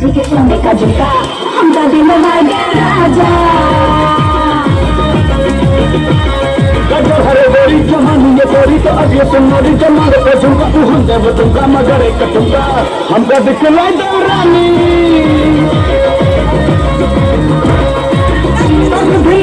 ठीक सोने का झुमका हमका दिल मांगे राजा गजो हरे गोरी जमानी ये गोरी तो अब ये सुनोरी जमारे पे झुमका तू हम देव तुमका मगर एक तुमका हमका दिखलाई दो रानी भी